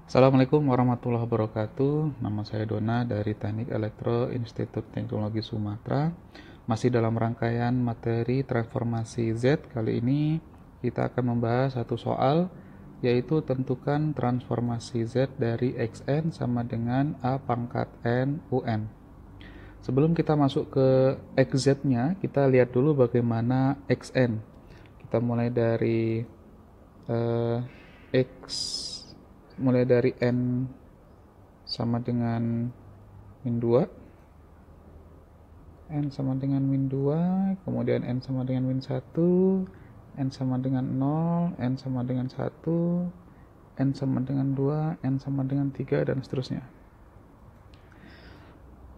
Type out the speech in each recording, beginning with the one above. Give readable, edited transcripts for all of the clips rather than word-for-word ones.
Assalamualaikum warahmatullahi wabarakatuh. Nama saya Dona dari Teknik Elektro Institut Teknologi Sumatera. Masih dalam rangkaian materi transformasi Z. Kali ini kita akan membahas satu soal, yaitu tentukan transformasi Z dari XN sama dengan A pangkat N UN. Sebelum kita masuk ke XZ-nya, kita lihat dulu bagaimana XN. Kita mulai dari X mulai dari N sama dengan min 2, N sama dengan min 2, kemudian N sama dengan min 1, N sama dengan 0, N sama dengan 1, N sama dengan 2, N sama dengan 3, dan seterusnya.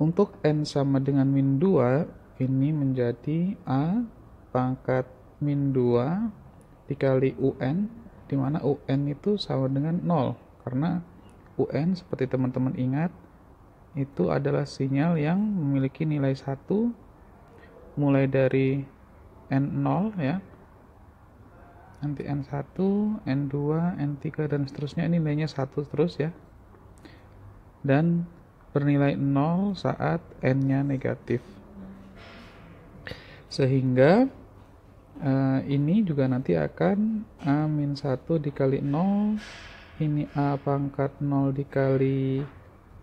Untuk N sama dengan min 2, ini menjadi A pangkat min 2 dikali UN, di mana UN itu sama dengan 0. Karena UN, seperti teman-teman ingat, itu adalah sinyal yang memiliki nilai 1 mulai dari N0 ya. Nanti N1, N2, N3 dan seterusnya, ini nilainya 1 terus ya. Dan bernilai 0 saat N-nya negatif. Sehingga ini juga nanti akan A-1 dikali 0, ini A pangkat 0 dikali,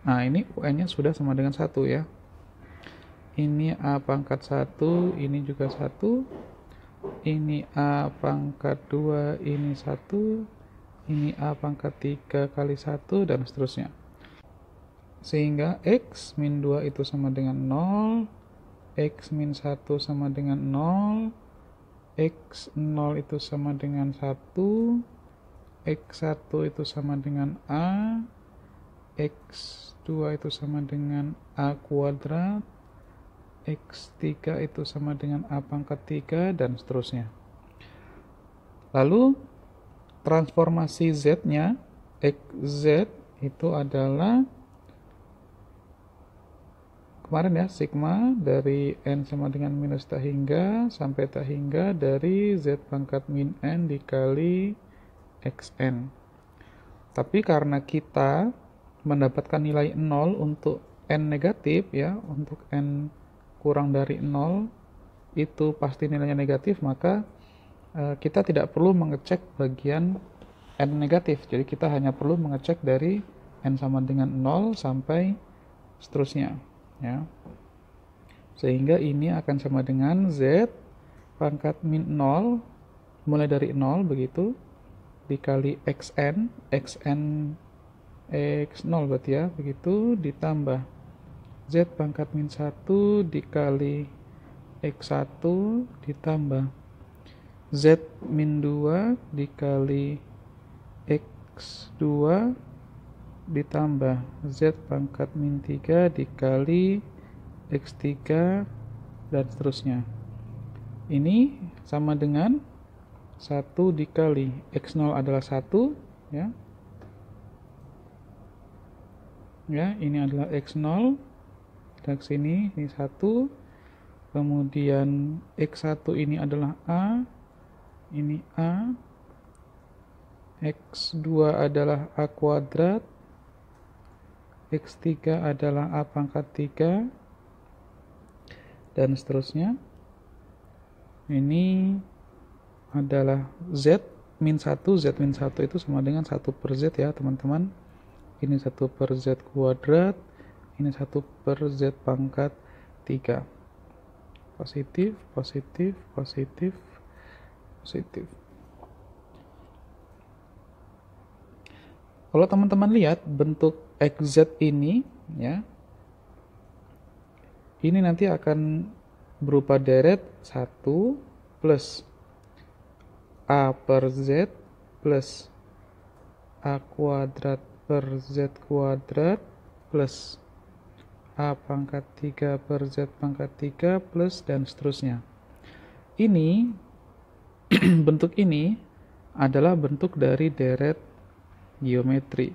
nah ini UN-nya sudah sama dengan 1 ya. Ini A pangkat 1, ini juga 1, ini A pangkat 2, ini 1, ini A pangkat 3 kali 1, dan seterusnya. Sehingga X min 2 itu sama dengan 0, X min 1 sama dengan 0, X0 itu sama dengan 1, X1 itu sama dengan A, X2 itu sama dengan A kuadrat, X3 itu sama dengan A pangkat 3, dan seterusnya. Lalu transformasi Z-nya, XZ itu adalah kemarin ya, sigma dari N sama dengan minus tak hingga sampai tak hingga dari Z pangkat min N dikali XN. Tapi karena kita mendapatkan nilai 0 untuk N negatif ya, untuk N kurang dari 0 itu pasti nilainya negatif, maka kita tidak perlu mengecek bagian N negatif. Jadi kita hanya perlu mengecek dari N sama dengan 0 sampai seterusnya ya. Sehingga ini akan sama dengan Z pangkat min 0 mulai dari 0 begitu dikali XN X0 berarti ya, begitu ditambah Z pangkat min 1 dikali X1 ditambah Z min 2 dikali X2 ditambah Z pangkat min 3 dikali X3 dan seterusnya. Ini sama dengan 1 dikali X0 adalah 1 ya. Ya, ini adalah X0. Dan sini ini 1. Kemudian X1 ini adalah A. Ini A. X2 adalah A kuadrat. X3 adalah A pangkat 3. Dan seterusnya. Ini adalah Z min 1, Z min 1 itu sama dengan 1 per Z ya teman-teman. Ini 1 per Z kuadrat, ini 1 per Z pangkat 3. Positif, positif, positif, positif. Kalau teman-teman lihat bentuk XZ ini ya, ini nanti akan berupa deret 1 plus A per Z plus A kuadrat per Z kuadrat plus A pangkat 3 per Z pangkat 3 plus dan seterusnya. Ini bentuk ini adalah bentuk dari deret geometri.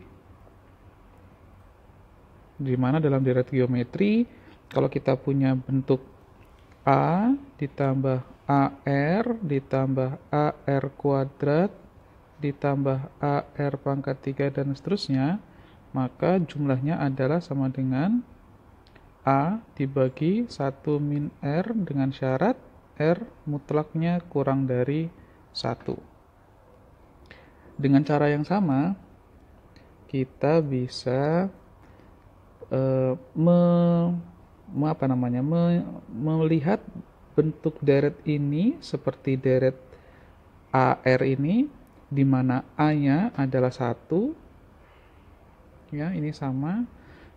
Di mana dalam deret geometri, kalau kita punya bentuk A ditambah AR ditambah AR kuadrat ditambah AR pangkat 3 dan seterusnya, maka jumlahnya adalah sama dengan A dibagi 1 min R dengan syarat R mutlaknya kurang dari 1. Dengan cara yang sama, kita bisa melihat bentuk deret ini seperti deret AR ini, di mana A-nya adalah 1, ya, ini sama.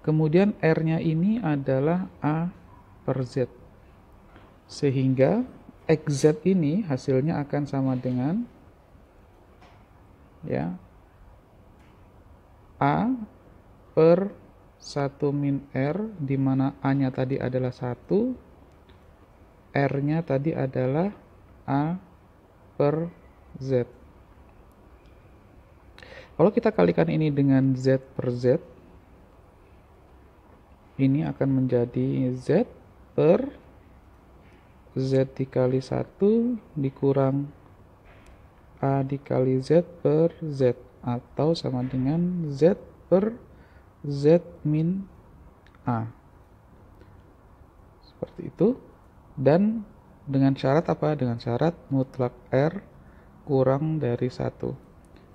Kemudian R-nya ini adalah A per Z. Sehingga XZ ini hasilnya akan sama dengan, ya, A per 1 min R, di mana A-nya tadi adalah 1, R-nya tadi adalah A per Z. Kalau kita kalikan ini dengan Z per Z, ini akan menjadi Z per Z dikali 1 dikurang A dikali Z per Z, atau sama dengan Z per Z min A. Seperti itu. Dan dengan syarat apa? Dengan syarat mutlak R kurang dari 1.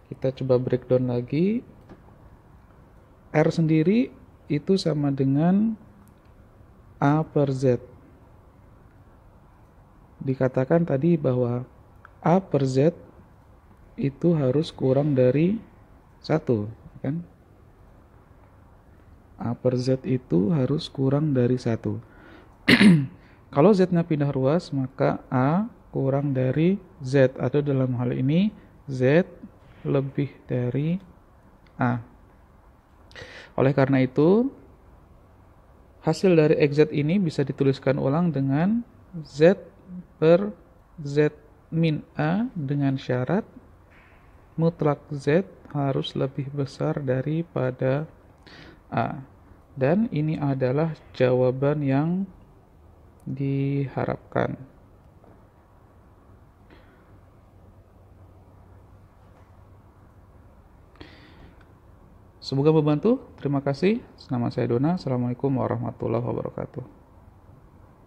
Kita coba breakdown lagi. R sendiri itu sama dengan A per Z. Dikatakan tadi bahwa A per Z itu harus kurang dari 1, kan? A per Z itu harus kurang dari 1. Kalau Z-nya pindah ruas, maka A kurang dari Z, atau dalam hal ini Z lebih dari A. Oleh karena itu, hasil dari XZ ini bisa dituliskan ulang dengan Z per Z min A dengan syarat mutlak Z harus lebih besar daripada A. Dan ini adalah jawaban yang diharapkan. Semoga membantu. Terima kasih. Nama saya Dona. Assalamualaikum warahmatullahi wabarakatuh.